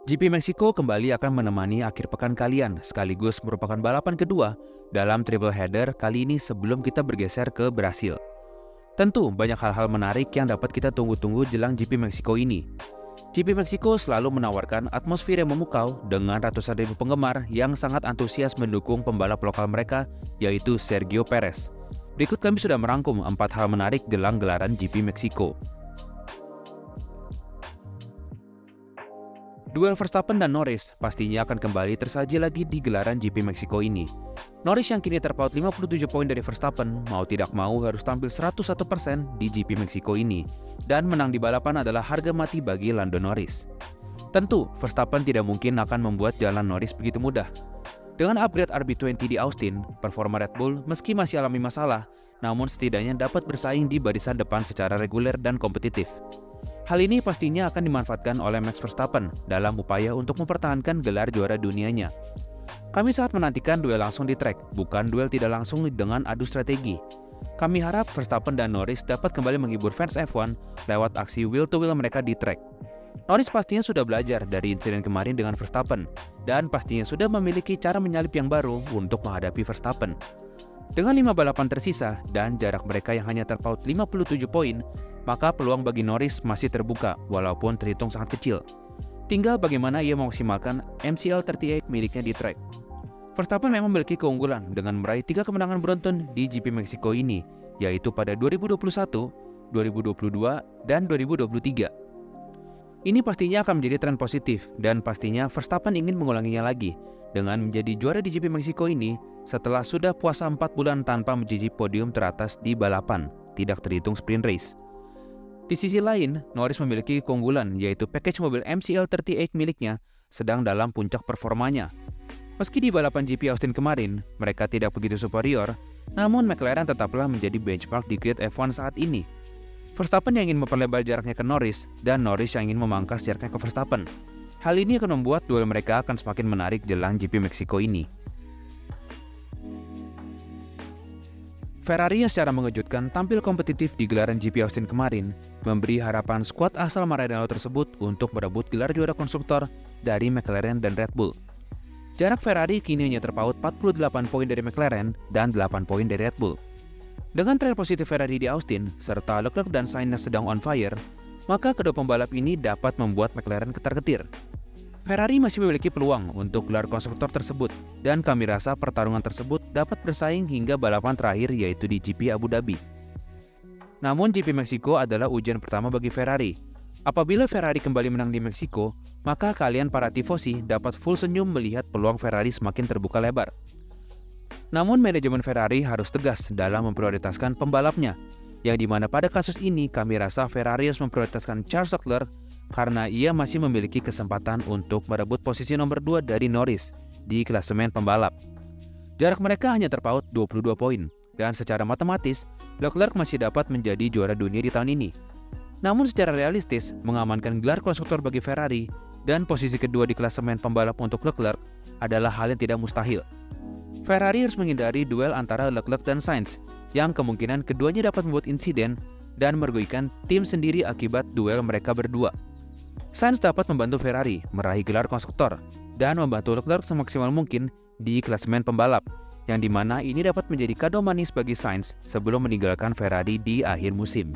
GP Meksiko kembali akan menemani akhir pekan kalian, sekaligus merupakan balapan kedua dalam triple header kali ini sebelum kita bergeser ke Brasil. Tentu banyak hal-hal menarik yang dapat kita tunggu-tunggu jelang GP Meksiko ini. GP Meksiko selalu menawarkan atmosfer yang memukau dengan ratusan ribu penggemar yang sangat antusias mendukung pembalap lokal mereka, yaitu Sergio Perez. Berikut kami sudah merangkum 4 hal menarik jelang gelaran GP Meksiko. Duel Verstappen dan Norris pastinya akan kembali tersaji lagi di gelaran GP Meksiko ini. Norris yang kini terpaut 57 poin dari Verstappen mau tidak mau harus tampil 101% di GP Meksiko ini. Dan menang di balapan adalah harga mati bagi Lando Norris. Tentu, Verstappen tidak mungkin akan membuat jalan Norris begitu mudah. Dengan upgrade RB20 di Austin, performa Red Bull meski masih alami masalah, namun setidaknya dapat bersaing di barisan depan secara reguler dan kompetitif. Hal ini pastinya akan dimanfaatkan oleh Max Verstappen dalam upaya untuk mempertahankan gelar juara dunianya. Kami sangat menantikan duel langsung di track, bukan duel tidak langsung dengan adu strategi. Kami harap Verstappen dan Norris dapat kembali menghibur fans F1 lewat aksi wheel-to-wheel mereka di track. Norris pastinya sudah belajar dari insiden kemarin dengan Verstappen, dan pastinya sudah memiliki cara menyalip yang baru untuk menghadapi Verstappen. Dengan 5 balapan tersisa dan jarak mereka yang hanya terpaut 57 poin, maka peluang bagi Norris masih terbuka walaupun terhitung sangat kecil. Tinggal bagaimana ia memaksimalkan MCL38 miliknya di track. Verstappen memang memiliki keunggulan dengan meraih 3 kemenangan beruntun di GP Meksiko ini, yaitu pada 2021, 2022, dan 2023. Ini pastinya akan menjadi tren positif dan pastinya Verstappen ingin mengulanginya lagi dengan menjadi juara di GP Meksiko ini setelah sudah puasa 4 bulan tanpa menjejak podium teratas di balapan, tidak terhitung sprint race. Di sisi lain, Norris memiliki keunggulan yaitu package mobil MCL38 miliknya sedang dalam puncak performanya. Meski di balapan GP Austin kemarin, mereka tidak begitu superior, namun McLaren tetaplah menjadi benchmark di grid F1 saat ini. Verstappen yang ingin memperlebar jaraknya ke Norris, dan Norris yang ingin memangkas jaraknya ke Verstappen. Hal ini akan membuat duel mereka akan semakin menarik jelang GP Meksiko ini. Ferrari yang secara mengejutkan tampil kompetitif di gelaran GP Austin kemarin, memberi harapan skuad asal Maranello tersebut untuk merebut gelar juara konstruktor dari McLaren dan Red Bull. Jarak Ferrari kini hanya terpaut 48 poin dari McLaren dan 8 poin dari Red Bull. Dengan tren positif Ferrari di Austin, serta Leclerc dan Sainz sedang on fire, maka kedua pembalap ini dapat membuat McLaren ketar-ketir. Ferrari masih memiliki peluang untuk gelar konstruktor tersebut, dan kami rasa pertarungan tersebut dapat bersaing hingga balapan terakhir yaitu di GP Abu Dhabi. Namun GP Meksiko adalah ujian pertama bagi Ferrari. Apabila Ferrari kembali menang di Meksiko, maka kalian para tifosi dapat full senyum melihat peluang Ferrari semakin terbuka lebar. Namun manajemen Ferrari harus tegas dalam memprioritaskan pembalapnya, yang dimana pada kasus ini kami rasa Ferrari harus memprioritaskan Charles Leclerc karena ia masih memiliki kesempatan untuk merebut posisi nomor 2 dari Norris di klasemen pembalap. Jarak mereka hanya terpaut 22 poin, dan secara matematis, Leclerc masih dapat menjadi juara dunia di tahun ini. Namun secara realistis, mengamankan gelar konstruktor bagi Ferrari dan posisi kedua di klasemen pembalap untuk Leclerc adalah hal yang tidak mustahil. Ferrari harus menghindari duel antara Leclerc dan Sainz, yang kemungkinan keduanya dapat membuat insiden dan merugikan tim sendiri akibat duel mereka berdua. Sainz dapat membantu Ferrari meraih gelar konstruktor dan membantu Leclerc semaksimal mungkin di klasemen pembalap, yang dimana ini dapat menjadi kado manis bagi Sainz sebelum meninggalkan Ferrari di akhir musim.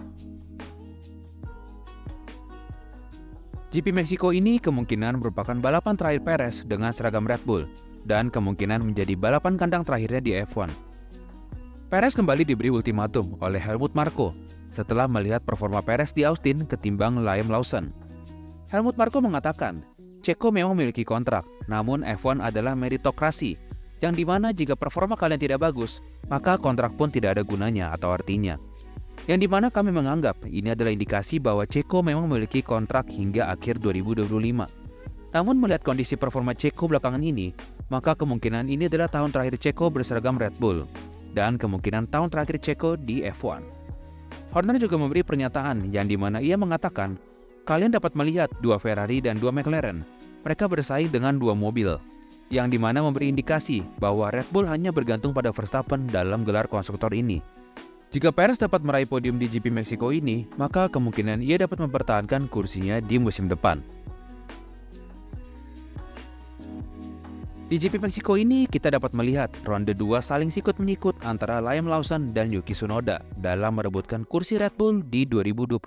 GP Meksiko ini kemungkinan merupakan balapan terakhir Perez dengan seragam Red Bull dan kemungkinan menjadi balapan kandang terakhirnya di F1. Perez kembali diberi ultimatum oleh Helmut Marko setelah melihat performa Perez di Austin ketimbang Liam Lawson. Helmut Marko mengatakan, Checo memang memiliki kontrak, namun F1 adalah meritokrasi, yang dimana jika performa kalian tidak bagus, maka kontrak pun tidak ada gunanya atau artinya. Yang dimana kami menganggap ini adalah indikasi bahwa Checo memang memiliki kontrak hingga akhir 2025. Namun melihat kondisi performa Checo belakangan ini, maka kemungkinan ini adalah tahun terakhir Checo berseragam Red Bull, dan kemungkinan tahun terakhir Checo di F1. Horner juga memberi pernyataan yang dimana ia mengatakan, kalian dapat melihat 2 Ferrari dan 2 McLaren. Mereka bersaing dengan 2 mobil, yang dimana memberi indikasi bahwa Red Bull hanya bergantung pada Verstappen dalam gelar konstruktor ini. Jika Perez dapat meraih podium di GP Meksiko ini, maka kemungkinan ia dapat mempertahankan kursinya di musim depan. Di GP Meksiko ini, kita dapat melihat ronde 2 saling sikut-menyikut antara Liam Lawson dan Yuki Tsunoda dalam merebutkan kursi Red Bull di 2025.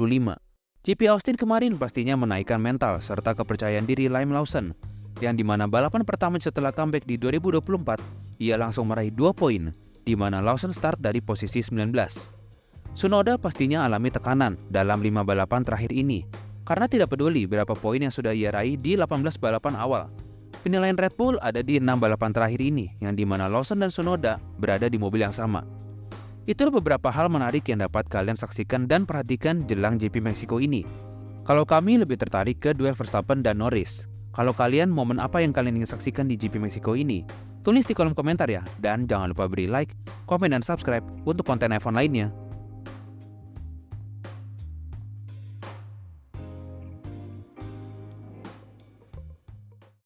GP Austin kemarin pastinya menaikkan mental serta kepercayaan diri Liam Lawson, yang dimana balapan pertama setelah comeback di 2024, ia langsung meraih 2 poin, di mana Lawson start dari posisi 19. Tsunoda pastinya alami tekanan dalam 5 balapan terakhir ini, karena tidak peduli berapa poin yang sudah ia raih di 18 balapan awal. Penilaian Red Bull ada di 6 balapan terakhir ini, yang dimana Lawson dan Tsunoda berada di mobil yang sama. Itulah beberapa hal menarik yang dapat kalian saksikan dan perhatikan jelang GP Meksiko ini. Kalau kami lebih tertarik ke duel Verstappen dan Norris. Kalau kalian, momen apa yang kalian ingin saksikan di GP Meksiko ini? Tulis di kolom komentar ya, dan jangan lupa beri like, komen, dan subscribe untuk konten F1 lainnya.